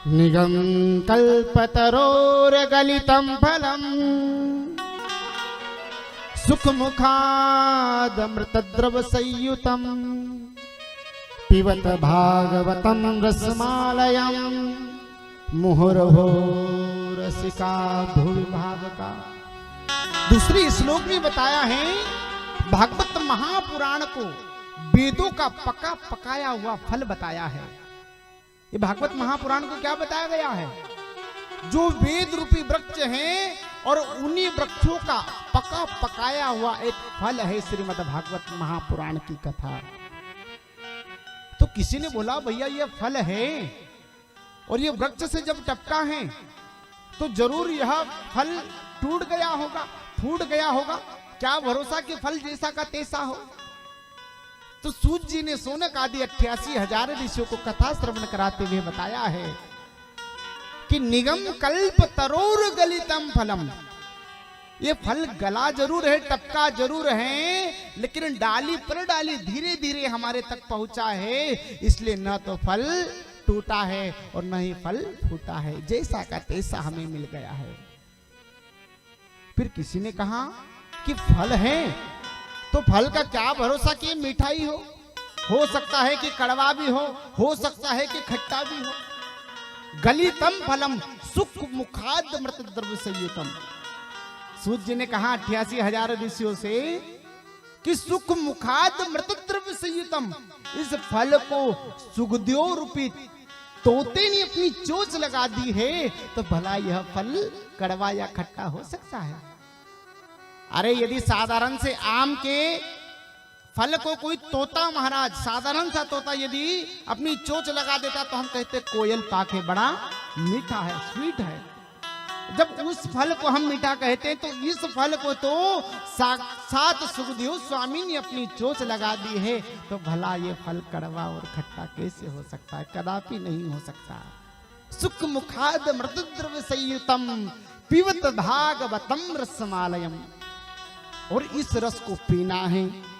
निगम कल्पतरोर्गलितं फलम् सुखमुखादमृतद्रवसंयुतं पिबत भागवतं रसमालयं मुहुर्मुहुः रसिका भुवि भावुका। दूसरी श्लोक में बताया है भागवत महापुराण को वेदों का पका पकाया हुआ फल बताया है। ये भागवत महापुराण को क्या बताया गया है? जो वेद रूपी वृक्ष हैं और उन्हीं वृक्षों का पका पकाया हुआ एक फल है श्रीमद् भागवत महापुराण की कथा। तो किसी ने बोला भैया ये फल है और ये वृक्ष से जब टपका है तो जरूर यह फल टूट गया होगा, फूट गया होगा, क्या भरोसा कि फल जैसा का तैसा हो। तो सूत जी ने सोनक आदि 88,000 ऋषियों को कथा श्रवण कराते हुए बताया है कि निगम कल्प तरोर गलितम फलम। ये फल गला जरूर है, टपका जरूर है, लेकिन डाली पर डाली धीरे धीरे हमारे तक पहुंचा है, इसलिए न तो फल टूटा है और न ही फल फूटा है, जैसा का तैसा हमें मिल गया है। फिर किसी ने कहा कि फल है तो फल का क्या भरोसा कि मिठाई हो सकता है कि कड़वा भी हो सकता है कि खट्टा भी हो। गलितम फलम सुख मुखाद मृत द्रव्य संयुतम। सूत जी ने कहा 88,000 ऋषियों से कि सुख मुखाद मृत द्रव्य संयुतम, इस फल को सुगदेव रूपी तोते ने अपनी चोंच लगा दी है, तो भला यह फल कड़वा या खट्टा हो सकता है? अरे यदि साधारण से आम के फल को कोई तोता महाराज, साधारण सा तोता यदि अपनी चोंच लगा देता तो हम कहते कोयल पाके बड़ा मीठा है, स्वीट है। जब उस फल को हम मीठा कहते हैं तो इस फल को तो साक्षात सुखदेव स्वामी ने अपनी चोंच लगा दी है, तो भला ये फल कड़वा और खट्टा कैसे हो सकता है? कदापि नहीं हो सकता। सुख मुखाद मृत द्रव्य संयुतम पिबत भागवतम रसमालयम। और इस रस को पीना है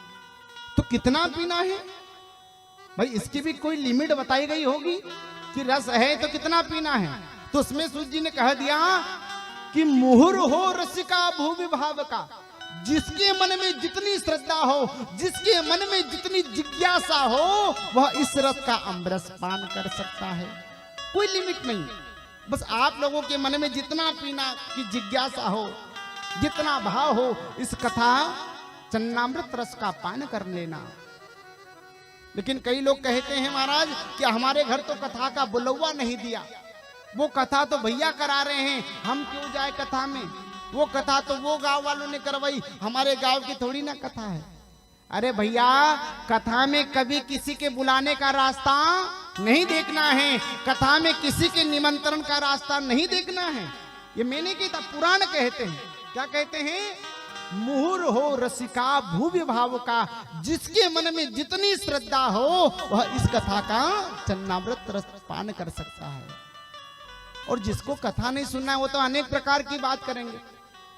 तो कितना पीना है भाई? इसकी भी कोई लिमिट बताई गई होगी कि रस है तो कितना पीना है। तो उसमें सूत जी ने कह दिया कि मुहुर्मुहुः रसिका भुवि भावुका। जिसके मन में जितनी श्रद्धा हो, जिसके मन में जितनी जिज्ञासा हो, वह इस रस का अमृत पान कर सकता है। कोई लिमिट नहीं, बस आप लोगों के मन में जितना पीना की जिज्ञासा हो, जितना भाव हो, इस कथा चन्नामृत रस का पान कर लेना। लेकिन कई लोग कहते हैं महाराज कि हमारे घर तो कथा का बुलवा नहीं दिया, वो कथा तो भैया करा रहे हैं, हम क्यों जाए कथा में? वो कथा तो वो गांव वालों ने करवाई, हमारे गांव की थोड़ी ना कथा है। अरे भैया, कथा में कभी किसी के बुलाने का रास्ता नहीं देखना है, कथा में किसी के निमंत्रण का रास्ता नहीं देखना है। ये मैंने कहता, पुराण कहते हैं। क्या कहते हैं? मुहुर्मुहुः रसिका भुवि भावुका। जिसके मन में जितनी श्रद्धा हो वह इस कथा का चन्नामृत रस पान कर सकता है। और जिसको कथा नहीं सुनना है वो तो अनेक प्रकार की बात करेंगे।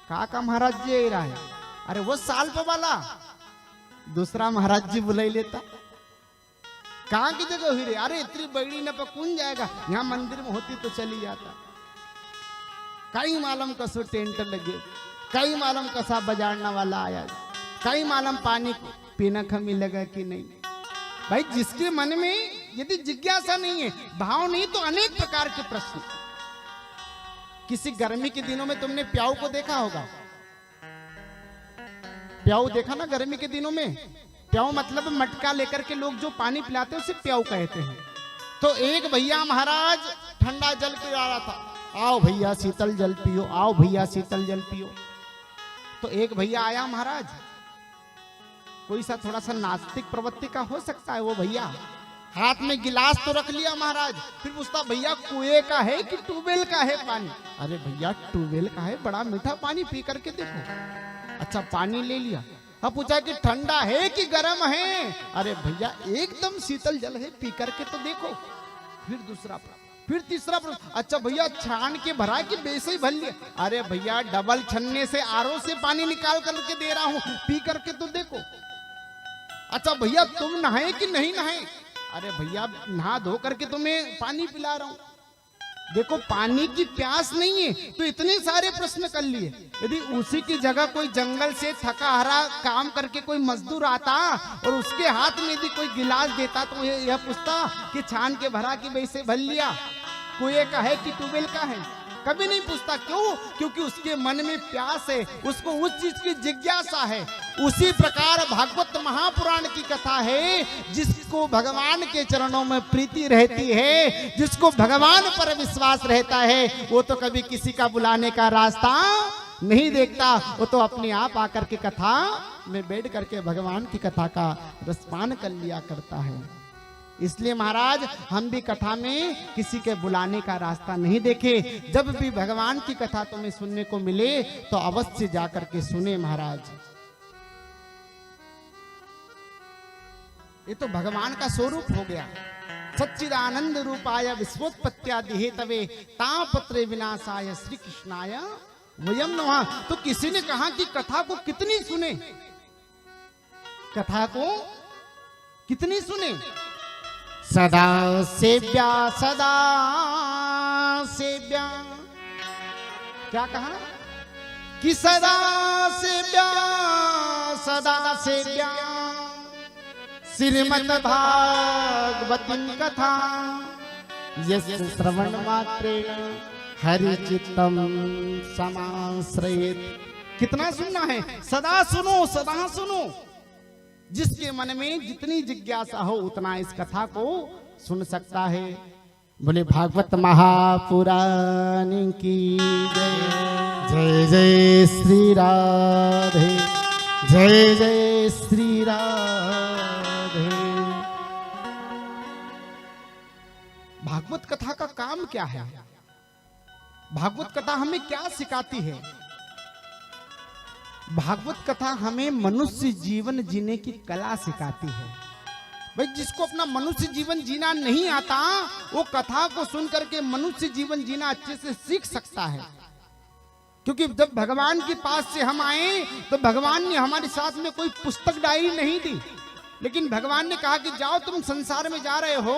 का महाराज जी रहा है, अरे वो साल पे वाला दूसरा महाराज जी बुलाई लेता। कहाँ की जगह हुई रे? अरे इतनी बड़ी न पर कौन जाएगा, यहाँ मंदिर में होती तो चली जाता। कई मालूम कसो टेंट लगे, कई मालूम कसा बजाड़ना वाला आया, कई मालूम पानी पीना खमी लगा कि नहीं। भाई जिसके मन में यदि जिज्ञासा नहीं है, भाव नहीं, तो अनेक प्रकार के प्रश्न। किसी गर्मी के दिनों में तुमने प्याऊ को देखा होगा? प्याऊ देखा ना गर्मी के दिनों में? प्याऊ मतलब मटका लेकर के लोग जो पानी पिलाते हैं उसे प्याऊ कहते हैं। तो एक भैया महाराज ठंडा जल पिला रहा था, आओ भैया शीतल जल पियो, आओ भैया शीतल जल पियो। तो एक भैया आया महाराज, कोई सा थोड़ा सा नास्तिक प्रवृत्ति का हो सकता है वो भैया, हाथ में गिलास तो रख लिया महाराज। फिर पूछता भैया कुएं का है कि ट्यूबवेल का है पानी? अरे भैया ट्यूबवेल का है, बड़ा मीठा पानी, पी करके देखो। अच्छा पानी ले लिया। अब पूछा कि ठंडा है कि गर्म है? अरे भैया एकदम शीतल जल है, पी करके तो देखो। फिर दूसरा, फिर तीसरा प्रश्न, अच्छा भैया छान के भरा कि वैसे ही भर लिया? अरे भैया डबल छन्ने से आरओ से पानी निकाल करके दे रहा हूं, पी करके तो देखो। अच्छा भैया तुम नहाए कि नहीं नहाए? अरे भैया नहा धो करके तुम्हें पानी पिला रहा हूं। देखो पानी की प्यास नहीं है तो इतने सारे प्रश्न कर लिए। यदि उसी की जगह कोई जंगल से थका हारा काम करके कोई मजदूर आता और उसके हाथ में यदि कोई गिलास देता तो यह पूछता कि छान के भरा कि वैसे भर लिया, कुएं का है कि ट्यूबवेल का है? कभी नहीं पूछता। क्यों? क्योंकि उसके मन में प्यास है, उसको उस चीज की जिज्ञासा है। उसी प्रकार भागवत महापुराण की कथा है, जिसको भगवान के चरणों में प्रीति रहती है, जिसको भगवान पर विश्वास रहता है, वो तो कभी किसी का बुलाने का रास्ता नहीं देखता। वो तो अपने आप आकर के कथा में बैठ करके भगवान की कथा का रसपान कर लिया करता है। इसलिए महाराज हम भी कथा में किसी के बुलाने का रास्ता नहीं देखे। जब भी भगवान की कथा तुम्हें सुनने को मिले तो अवश्य जाकर के सुने महाराज। ये तो भगवान का स्वरूप हो गया। सच्चिदानंद रूपाय विश्वोत्पत्त्यादि हेतवे तापत्रे विनाशाय श्री कृष्णाय वयम नमः। तो किसी ने कहा कि कथा को कितनी सुने, कथा को कितनी सुने? सदा सेव्या सदा सेव्या। क्या कहा? कि सदा सेव्या सदा सेव्या श्रीमद् भागवतीं कथा यस्य श्रवण मात्रेण हरि चित्तम समाश्रयेत्। कितना सुनना है? सदा सुनो, सदा सुनो। जिसके मन में जितनी जिज्ञासा हो उतना इस कथा को सुन सकता है। बोले भागवत महापुराण की जय। जय जय श्री राधे, जय जय श्री राधे। भागवत कथा का काम क्या है? भागवत कथा हमें क्या सिखाती है? भागवत कथा हमें मनुष्य जीवन जीने की कला सिखाती है। भाई जिसको अपना मनुष्य जीवन जीना नहीं आता वो कथा को सुन करके मनुष्य जीवन जीना अच्छे से सीख सकता है। क्योंकि जब भगवान के पास से हम आए तो भगवान ने हमारे साथ में कोई पुस्तक डायरी नहीं दी, लेकिन भगवान ने कहा कि जाओ तुम संसार में जा रहे हो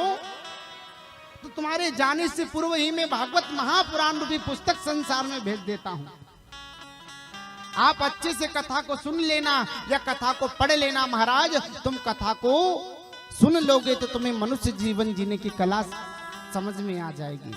तो तुम्हारे जाने से पूर्व ही मैं भागवत महापुराण रूपी पुस्तक संसार में भेज देता हूं। आप अच्छे से कथा को सुन लेना या कथा को पढ़ लेना महाराज। तुम कथा को सुन लोगे तो तुम्हें मनुष्य जीवन जीने की कला समझ में आ जाएगी।